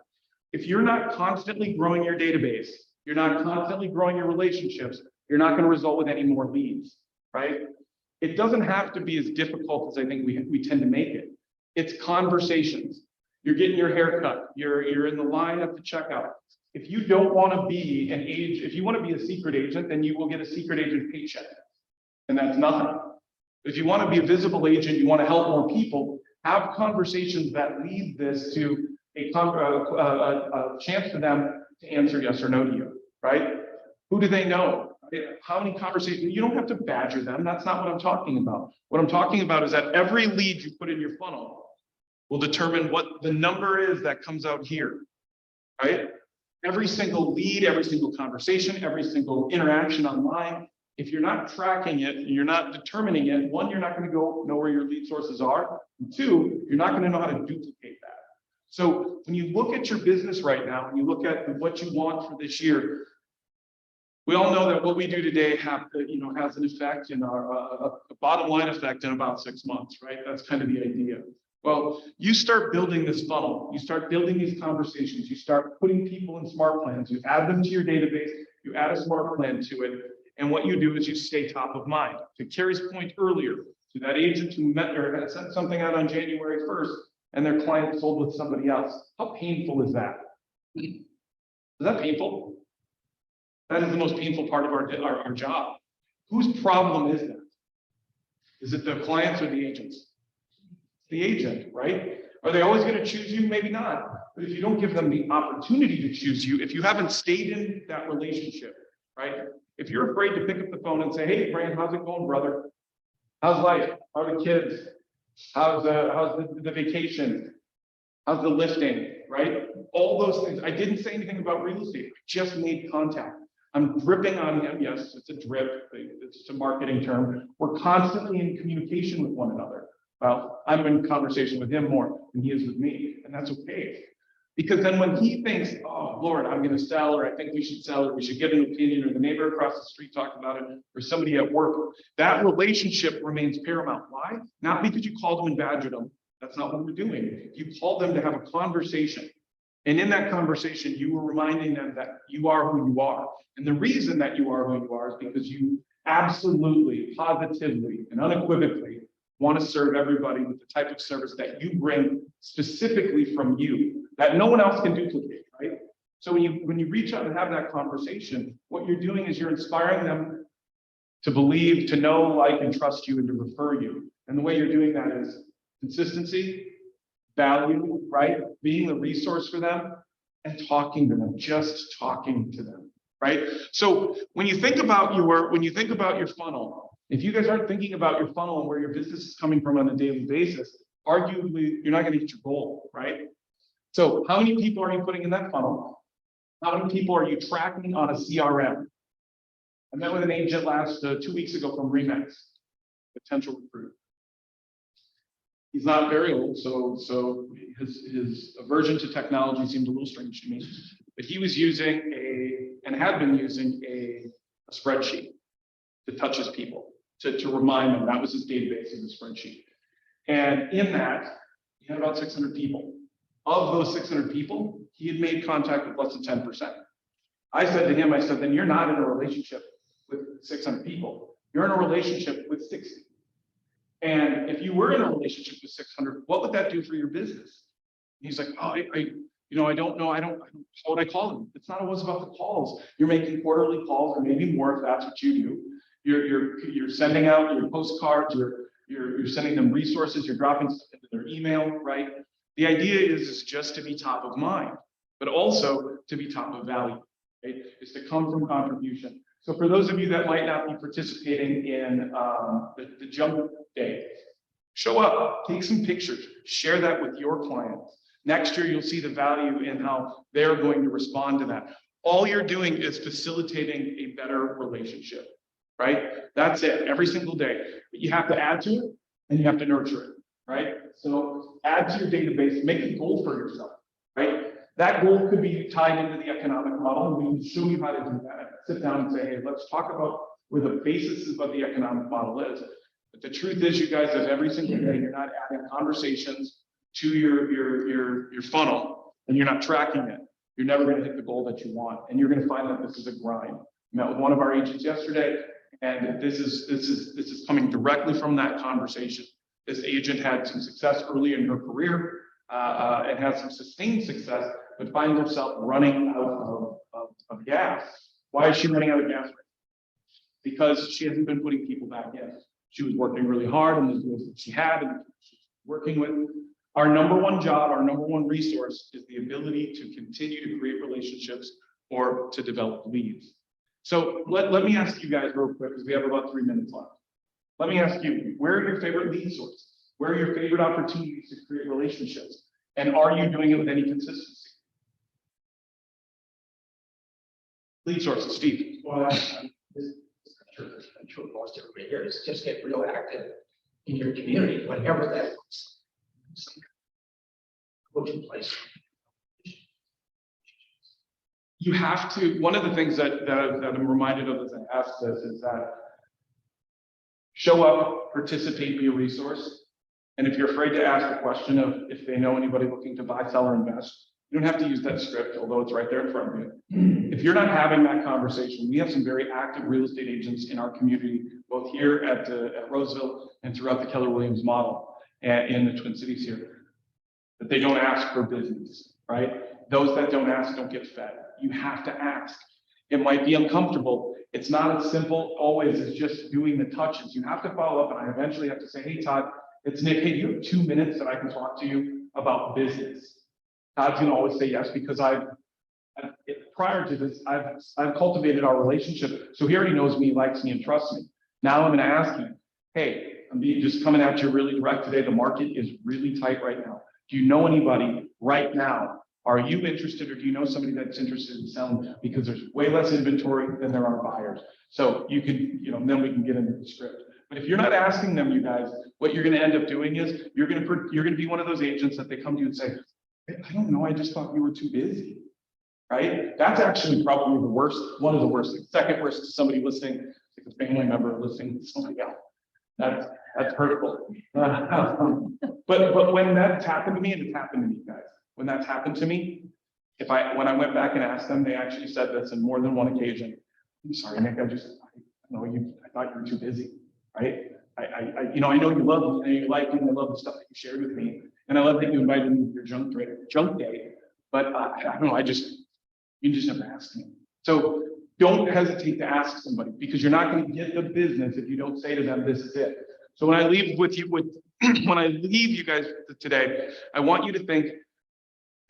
If you're not constantly growing your database, you're not constantly growing your relationships, you're not going to result with any more leads, right? It doesn't have to be as difficult as I think we tend to make it. It's conversations. You're getting your hair cut. You're in the line at the checkout. If you don't want to be an agent, if you want to be a secret agent, then you will get a secret agent paycheck. And that's nothing. If you want to be a visible agent, you want to help more people, have conversations that lead this to a chance for them to answer yes or no to you, right? Who do they know? Right? How many conversations, you don't have to badger them. That's not what I'm talking about. What I'm talking about is that every lead you put in your funnel will determine what the number is that comes out here, right? Every single lead, every single conversation, every single interaction online, if you're not tracking it and you're not determining it, one, you're not going to know where your lead sources are. And two, you're not going to know how to duplicate that. So when you look at your business right now, and you look at what you want for this year, we all know that what we do today has an effect in our a bottom line effect in about 6 months, right? That's kind of the idea. Well, you start building this funnel, you start building these conversations, you start putting people in smart plans, you add them to your database, you add a smart plan to it. And what you do is you stay top of mind. To Carrie's point earlier, to that agent who met or had sent something out on January 1st and their client sold with somebody else. How painful is that? Is that painful? That is the most painful part of our job. Whose problem is that? Is it the clients or the agents? The agent, right? Are they always going to choose you? Maybe not. But if you don't give them the opportunity to choose you, if you haven't stayed in that relationship, right? If you're afraid to pick up the phone and say, hey, Brian, how's it going, brother? How's life? How are the kids? How's the vacation? How's the lifting, right? All those things. I didn't say anything about real estate. I just made contact. I'm dripping on him. Yes, it's a drip. It's a marketing term. We're constantly in communication with one another. Well, I'm in conversation with him more than he is with me, and that's okay. Because then when he thinks, oh, Lord, I'm going to sell, or I think we should sell, or we should get an opinion, or the neighbor across the street talked about it, or somebody at work, that relationship remains paramount. Why? Not because you called them and badgered them. That's not what we're doing. You called them to have a conversation. And in that conversation, you were reminding them that you are who you are. And the reason that you are who you are is because you absolutely, positively, and unequivocally want to serve everybody with the type of service that you bring specifically from you, that no one else can duplicate, right? So when you reach out and have that conversation, what you're doing is you're inspiring them to believe, to know, like, and trust you, and to refer you. And the way you're doing that is consistency, value, right? Being the resource for them, and talking to them, just talking to them, right? So when you think about your funnel, if you guys aren't thinking about your funnel and where your business is coming from on a daily basis, arguably you're not going to hit your goal, right? So how many people are you putting in that funnel? How many people are you tracking on a CRM? I met with an agent 2 weeks ago from Remax, potential recruit. He's not very old, so his aversion to technology seemed a little strange to me. But he was using and had been using a spreadsheet to touch his people, to remind them that was his database in the spreadsheet. And in that, he had about 600 people. Of those 600 people, he had made contact with less than 10%. I said to him, then you're not in a relationship with 600 people. You're in a relationship with 60. And if you were in a relationship with 600, what would that do for your business? And he's like, oh, I don't know. How would I call them? It's not always about the calls. You're making quarterly calls, or maybe more if that's what you do. You're sending out your postcards, you're sending them resources, you're dropping stuff into their email, right? The idea is just to be top of mind, but also to be top of value, right? Is to come from contribution. So for those of you that might not be participating in the jump day, show up, take some pictures, share that with your clients. Next year, you'll see the value in how they're going to respond to that. All you're doing is facilitating a better relationship, right? That's it, every single day. But you have to add to it and you have to nurture it, right? So add to your database, make a goal for yourself, right? That goal could be tied into the economic model, and we can show you how to do that. Sit down and say, hey, let's talk about where the basis of the economic model is. But the truth is, you guys, is every single day you're not adding conversations to your funnel, and you're not tracking it. You're never going to hit the goal that you want, and you're going to find that this is a grind. I met with one of our agents yesterday, and this is coming directly from that conversation. This agent had some success early in her career, and had some sustained success, but finds herself running out of gas. Why is she running out of gas? Because she hasn't been putting people back in. She was working really hard on the deals that she had and she's working with. Our number one job, our number one resource is the ability to continue to create relationships or to develop leads. So let me ask you guys real quick, because we have about 3 minutes left. Let me ask you, where are your favorite lead sources? Where are your favorite opportunities to create relationships? And are you doing it with any consistency? Lead sources, Steve. Well, I'm sure most everybody here is just get real active in your community, whenever that looks. Coaching place. You have to, one of the things that I'm reminded of as I ask this is that show up, participate, be a resource. And if you're afraid to ask the question of if they know anybody looking to buy, sell, or invest, you don't have to use that script, although it's right there in front of you. If you're not having that conversation, we have some very active real estate agents in our community, both here at Roseville and throughout the Keller Williams model and in the Twin Cities here, that they don't ask for business, right? Those that don't ask don't get fed. You have to ask. It might be uncomfortable. It's not as simple always as just doing the touches. You have to follow up, and I eventually have to say, hey, Todd, it's Nick. Hey, you have 2 minutes that I can talk to you about business. Todd's gonna always say yes, because prior to this, I've cultivated our relationship. So he already knows me, likes me, and trusts me. Now I'm gonna ask him, hey, I'm just coming at you really direct today. The market is really tight right now. Do you know anybody right now? Are you interested, or do you know somebody that's interested in selling? Because there's way less inventory than there are buyers. So you can, then we can get into the script. But if you're not asking them, you guys, what you're going to end up doing is you're going to be one of those agents that they come to you and say, I don't know, I just thought you were too busy. Right? That's actually probably the worst, one of the worst. Second worst to somebody listening, like a family member listening to somebody else. That's hurtful. But when that's happened to me, and it's happened to me, guys, when that's happened to me, when I went back and asked them, they actually said this on more than one occasion. I'm sorry, Nick, I thought you were too busy, right? I know you love me, and you like me, and I love the stuff that you shared with me, and I love that you invited me to your junk day, but I don't know, you just never asked me. So don't hesitate to ask somebody, because you're not going to get the business if you don't say to them, this is it. So when I leave when I leave you guys today, I want you to think,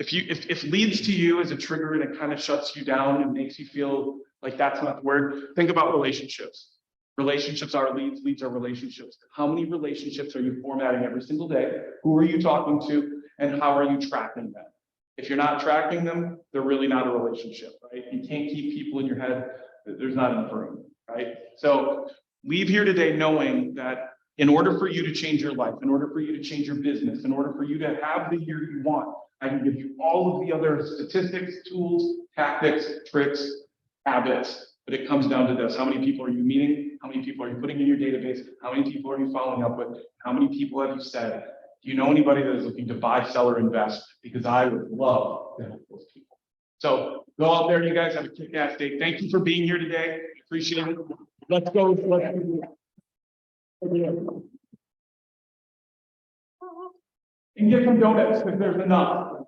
if leads to you as a trigger and it kind of shuts you down and makes you feel like that's not the word, think about relationships. Relationships are leads, leads are relationships. How many relationships are you formatting every single day? Who are you talking to, and how are you tracking them? If you're not tracking them, they're really not a relationship, right? You can't keep people in your head. There's not enough room, right? So leave here today knowing that in order for you to change your life, in order for you to change your business, in order for you to have the year you want, I can give you all of the other statistics, tools, tactics, tricks, habits, but it comes down to this. How many people are you meeting? How many people are you putting in your database? How many people are you following up with? How many people have you said? Do you know anybody that is looking to buy, sell, or invest? Because I would love to help those people. So go out there, you guys have a kick-ass day. Thank you for being here today. Appreciate it. Let's go. And get some donuts, because there's enough.